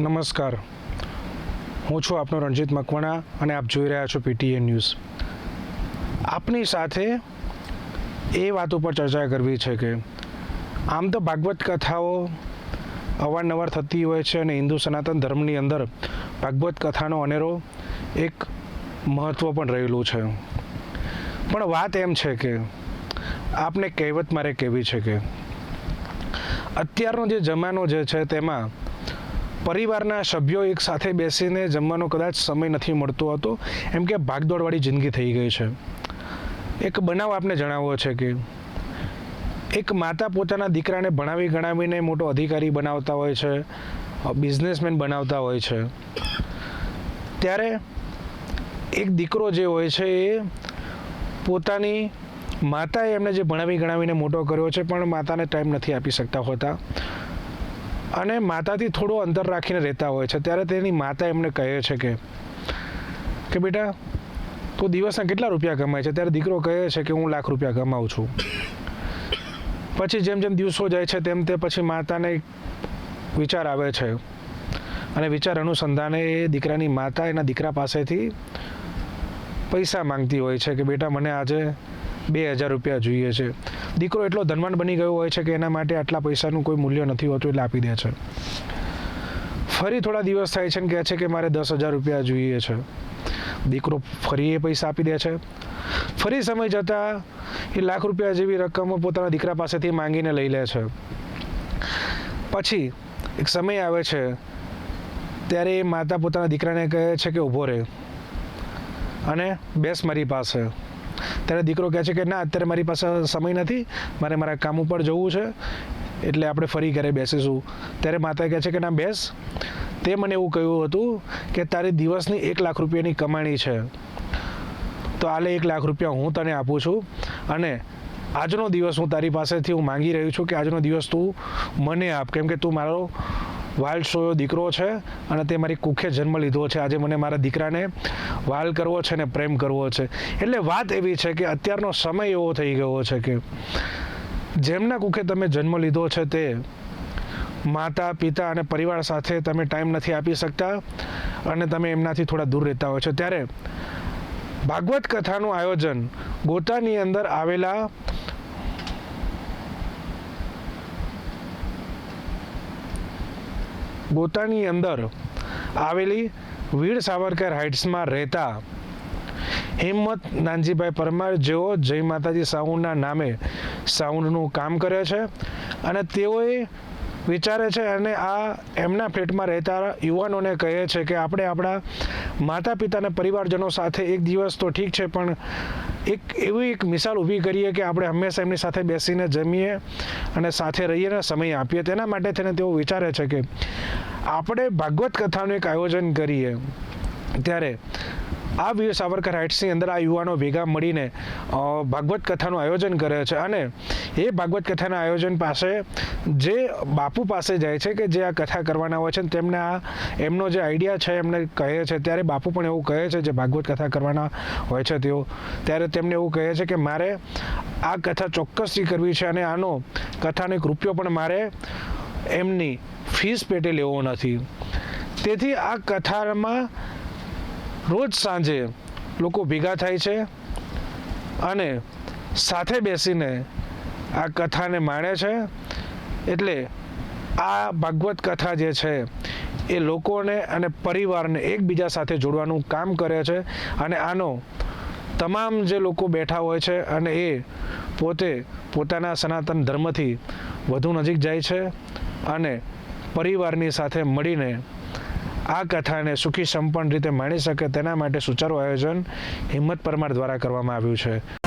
નમસ્કાર, હું છું આપનો રણજીત મકવાણા અને આપ જોઈ રહ્યા છો પીટીએ ન્યૂઝ. આપની સાથે એ વાત ઉપર ચર્ચા કરવી છે કે આમ તો ભાગવત કથાઓ અવારનવાર થતી હોય છે અને હિન્દુ સનાતન ધર્મની અંદર ભાગવત કથાનો અનેરો એક મહત્ત્વ પણ રહેલું છે. પણ વાત એમ છે કે આપને કહેવત મારે કહેવી છે કે અત્યારનો જે જમાનો જે છે તેમાં પરિવારના સભ્યો એક સાથે બેસીને જમવાનો કદાચ સમય નથી મળતો હતો, એમ કે ભાગદોડવાળી જિંદગી થઈ ગઈ છે. એક બનાવ આપને જણાવવો છે કે એક માતા પોતાના દીકરાને ભણાવી ગણાવીને મોટો અધિકારી બનાવતા હોય છે, બિઝનેસમેન બનાવતા હોય છે. ત્યારે એક દીકરો જે હોય છે એ પોતાની માતાએ એમને જે ભણાવી ગણાવીને મોટો કર્યો છે પણ માતાને ટાઈમ નથી આપી શકતા હોતા અને માતાથી થોડો અંતર રાખીને રહેતા હોય છે. ત્યારે તેની માતા એમને કહે છે કે બેટા તું દિવસના કેટલા રૂપિયા કમાય છે? ત્યારે દીકરો કહે છે કે હું લાખ રૂપિયા કમાઉં છું. પછી જેમ જેમ દિવસો જાય છે તેમ તે પછી માતાને વિચાર આવે છે અને વિચાર અનુસંધાને એ દીકરાની માતા એના દીકરા પાસેથી પૈસા માંગતી હોય છે કે બેટા મને આજે 2000 રૂપિયા જોઈએ છે. દીકરો એટલો ધનવાન બની ગયો હોય છે કે એના માટે આટલા પૈસાનું કોઈ મૂલ્ય નથી હોતું એટલે આપી દે છે. ફરી થોડા દિવસ થાય છે ને કહે છે કે મારે 10,000 રૂપિયા જોઈએ છે. દીકરો ફરી એ પૈસા આપી દે છે. ફરી સમય જતાં એ લાખ રૂપિયા જેવી રકમ પોતાના દીકરા પાસેથી માંગીને લઈ લે છે. પછી એક સમય આવે છે ત્યારે એ માતા પોતાના દીકરાને કહે છે કે ઊભો રહે અને બેસ મારી પાસે. ત્યારે દીકરો કહે છે કે ના, અત્યારે મારી પાસે સમય નથી, મારે મારા કામ ઉપર જવું છે, એટલે આપણે ફરી ઘરે બેસીશું. ત્યારે માતા કહે છે કે ના બેસ, તે મને એવું કહ્યું હતું કે તારી દિવસની 1 લાખ રૂપિયાની કમાણી છે, તો આલે 1 લાખ રૂપિયા હું તને આપું છું અને આજનો દિવસ હું તારી પાસેથી હું માંગી રહ્યું છું કે આજનો દિવસ તું મને આપ, કેમ કે તું મારો વાલસોયો દીકરો છે અને તે મારી કુખે જન્મ લીધો છે. આજે મને મારા દીકરાને વાલ કરવો છે ને પ્રેમ કરવો છે. એટલે વાત એવી છે કે અત્યારનો સમય એવો થઈ ગયો છે કે જેમના કુખે તમે જન્મ લીધો છે તે માતા પિતા અને પરિવાર સાથે તમે ટાઈમ નથી આપી શકતા અને તમે એમનાથી થોડા દૂર રહેતા હોય છો. ત્યારે ભાગવત કથાનું આયોજન ગોતાની અંદર આવેલા વીર સાવરકર હાઇટ્સમાં રહેતા હિંમત નાનજીભાઈ પરમાર, જેઓ જય માતાજી સાઉન્ડના નામે સાઉન્ડનું કામ કરે છે અને તેઓએ વિચારે છે અને આ એમના ફ્લેટમાં રહેતા યુવાનોને કહે છે કે આપણે આપણા માતા પિતા અને પરિવારજનો સાથે એક દિવસ તો ઠીક છે પણ એક મિસાલ ઊભી કરીએ કે આપણે હંમેશા એમની સાથે બેસીને જમીએ અને સાથે રહીએ ને સમય આપીએ. તેના માટે થઈને તેઓ વિચારે છે કે આપણે ભાગવત કથાનું એક આયોજન કરીએ. ત્યારે આ વીર સાવરકર હાઇટ્સની અંદર આ યુવાનો ભેગા મળીને ભાગવત કથાનું આયોજન કરે છે અને એ ભાગવત કથાના આયોજન પાસે જે બાપુ પાસે જાય છે કે જે આ કથા કરવાના હોય છે તેમને એમનો જે આઈડિયા છે એમને કહે છે. ત્યારે બાપુ પણ એવું કહે છે જે ભાગવત કથા કરવાના હોય છે તેઓ, ત્યારે તેમને એવું કહે છે કે મારે આ કથા ચોક્કસથી કરવી છે અને આનો કથાનો એક રૂપિયો પણ મારે એમની ફીસ પેટે લેવો નથી. તેથી આ કથામાં રોજ સાંજે લોકો ભેગા થાય છે અને સાથે બેસીને આ કથાને માણે છે. એટલે આ ભાગવત કથા જે છે એ લોકોને અને પરિવારને એકબીજા સાથે જોડવાનું કામ કરે છે અને આનો તમામ જે લોકો બેઠા હોય છે અને એ પોતે પોતાના સનાતન ધર્મથી વધુ નજીક જાય છે અને પરિવારની સાથે મળીને આ કથાને સુખી સંપન્ન રીતે માણી શકે તેના માટે સુચારું આયોજન હિંમત પરમાર દ્વારા કરવામાં આવ્યું છે.